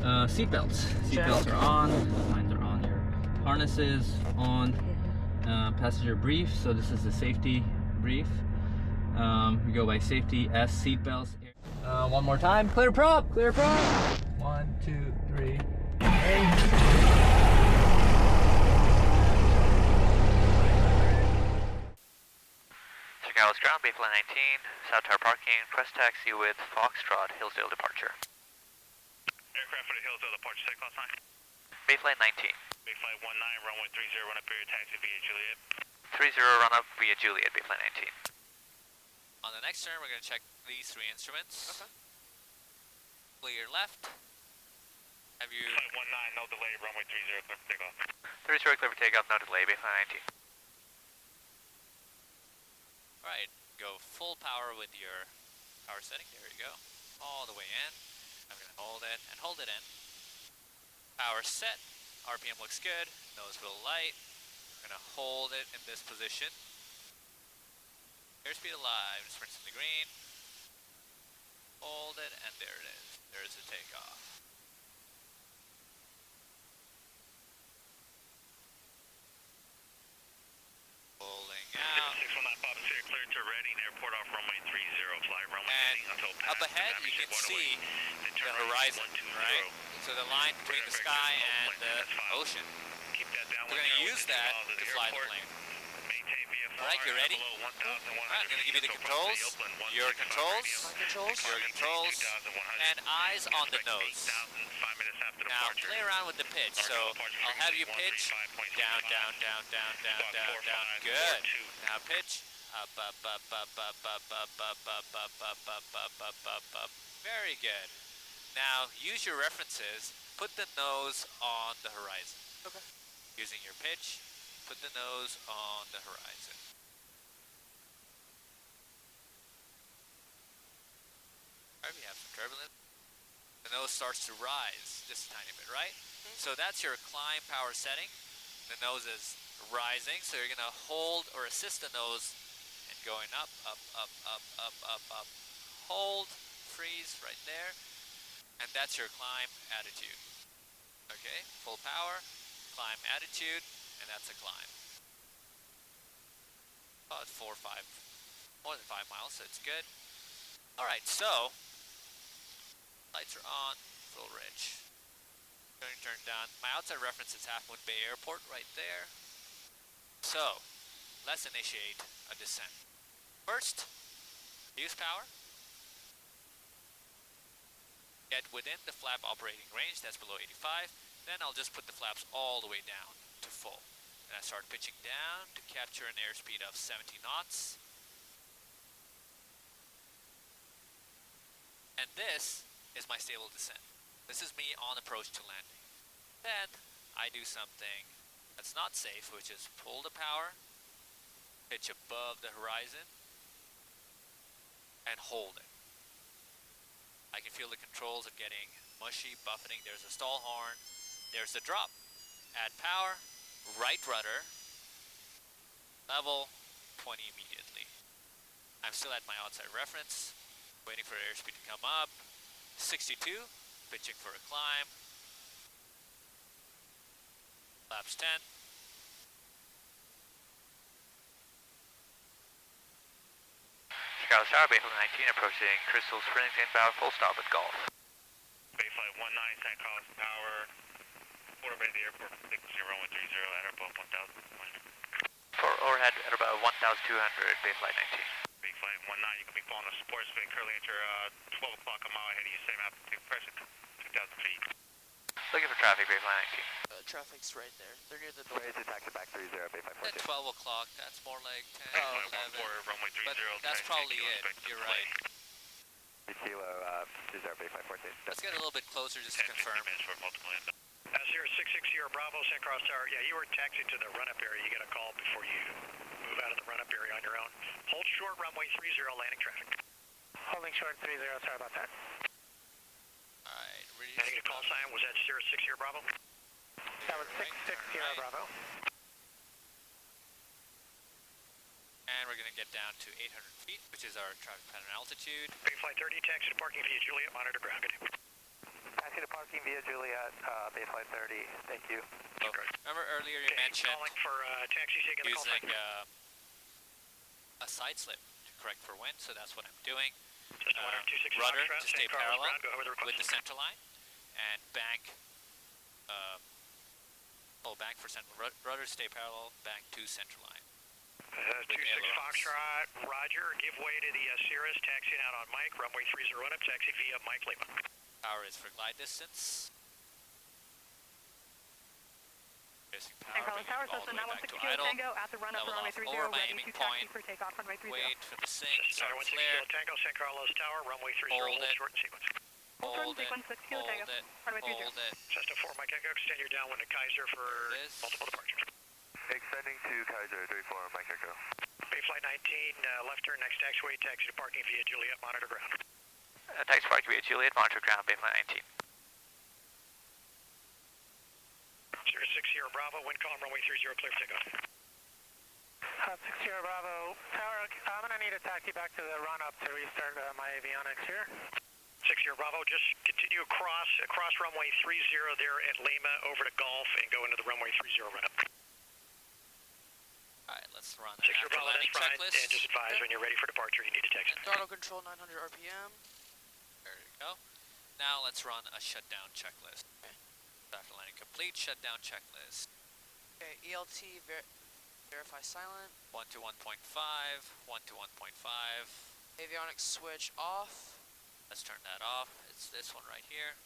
Seatbelts. Seatbelts are on. Lines are on. Your harnesses on. Passenger brief. So this is the safety brief. We go by safety S seatbelts. One more time. Clear prop. Clear prop. 1, 2, 3. Chicago's ground, Bayfly 19, South Tower parking, crest taxi with Foxtrot, Hillsdale departure. Aircraft for the Hillsdale departure, set class 9. Bayfly 19. Bayfly 19, runway 30, run up area taxi via Juliet. 30, run up via Juliet, Bayfly 19. On the next turn, we're going to check these three instruments. Okay. Clear left. Have you... Bayfly 19, no delay, runway 30, clear for takeoff. 30, clear for takeoff, no delay, Bayfly 19. Alright, go full power with your power setting. There you go. All the way in. I'm going to hold it and hold it in. Power set. RPM looks good. Nose wheel light. I'm going to hold it in this position. Airspeed alive. Just rinse in the green. Hold it, and there it is. There's the takeoff. Holding out. 619 Papa Sierra, clear to Reading Airport off runway 30, fly runway And until up ahead, you can see the horizon, right? So the line between the sky and the ocean. Keep that down. We're going to use that to fly the plane. Maintain VFR. Alright, you ready? Alright, I'm going to give you the controls. Your controls. Your controls. And eyes on the nose. Now, play around with the pitch. So, I'll have you pitch. Down, down, down, down, down, down, down. Good. Now pitch. Up, up, up, up, up, up, up, up, up, up, up, up, up, up, up, up. Very good. Now, use your references. Put the nose on the horizon. Okay. Using your pitch, put the nose on the horizon. Alright, we have some turbulence. The nose starts to rise just a tiny bit, right? So that's your climb power setting. The nose is rising, so you're going to hold or assist the nose and going up, up, up, up, up, up, up. Hold, freeze right there. And that's your climb attitude. Okay, full power, climb attitude, and that's a climb. Oh, it's 4 or 5, more than 5 miles, so it's good. Alright, so, lights are on, full rich. Turn down. My outside reference is Half Moon Bay Airport right there. So, let's initiate a descent. First, use power. Get within the flap operating range, that's below 85. Then I'll just put the flaps all the way down to full. And I start pitching down to capture an airspeed of 70 knots. And this is my stable descent. This is me on approach to landing. Then I do something that's not safe, which is pull the power, pitch above the horizon, and hold it. I can feel the controls are getting mushy, buffeting. There's a stall horn. There's the drop. Add power, right rudder, level, 20 immediately. I'm still at my outside reference, waiting for airspeed to come up. 62, pitching for a climb. Flaps 10. Chicago Tower, Bayfly 19, approaching Crystal Springs, inbound, full stop at Golf. Bayfly 19, San Carlos Tower, quarter bay to the airport, 60, runway 30, at or above 1,000. For overhead at about 1,200, Bayfly 19. Bayfly 19, you can be following a support spin currently at your 12 o'clock a mile ahead of you, same altitude, pressure 2,000 feet. Looking for traffic, Bayfly 19. Traffic's right there. They're near the door. Where is it? Taxi back 30, Bayfly 14. At 12 o'clock, that's more like 10, Oh, 11. runway 30, But that's probably it. You're right. Kilo 20, Bayfly 14. Let's get a little bit closer just to confirm. Minutes for multiple inbound. Sierra 66 Sierra Bravo, San Carlos Tower. Yeah, you were taxied to the run-up area. You got a call before you move out of the run-up area on your own. Hold short, runway 30, landing traffic. Holding short 30, sorry about that. Alright, I think the call sign was at Sierra 6 Sierra Bravo? That was 66 Sierra Bravo. And we're going to get down to 800 feet, which is our traffic pattern altitude. Bayfly 30, taxi to parking via Juliet, monitor ground. Taxi to park Parking via Juliet, baseline 30, thank you. So, remember earlier you mentioned calling for taxi taking the call using sign. a side slip to correct for wind, so that's what I'm doing. Cessna 126 Rudder Foxtrot, to stay San Carlos parallel ground, go ahead with the with request. the center line, and bank, bank for center, rudder to stay parallel, bank to center line. 26 Foxtrot, roger, give way to the Cirrus, taxiing out on Mike, runway 30 up, taxi via Mike Lima. Power is for glide distance. Basic San power, Carlos Tower, bringing it all the Cessna way back to 916 idle. Tango at the run-up Level runway off 30, over my ready aiming to taxi point. for takeoff runway 30. Wait for the sync, start Cessna 160 flare. Tango, San Carlos Tower, runway 30, Hold it. short and sequence. Hold it, sequence 6 kilo hold Tango, it, runway 30. hold it. Cessna 4 Mike Echo, extend your downwind to Kaiser for There it is. multiple departures. Extending to Kaiser, 34, Mike Echo. Bay Flight 19, left turn, next taxiway, taxi to parking via Juliet, monitor ground. Taxi parking via Juliet, monitor ground, Bayflight 19. 060 Bravo, wind calm, runway 30, clear for takeoff. 60 Bravo, Tower, I'm going to need a taxi back to the run-up to restart my avionics here. 60 Bravo, just continue across runway 30 there at Lima, over to Gulf, and go into the runway 30 run-up. Alright, let's run an 60 after Bravo, landing that's fine, checklist. and just advise when you're ready for departure, you need to text. Throttle control 900 RPM. There you go. Now let's run a shutdown checklist. After landing complete, shutdown checklist. Okay, ELT verify silent. 1 to 1.5, 1 to 1.5. Avionics switch off. Let's turn that off. It's this one right here.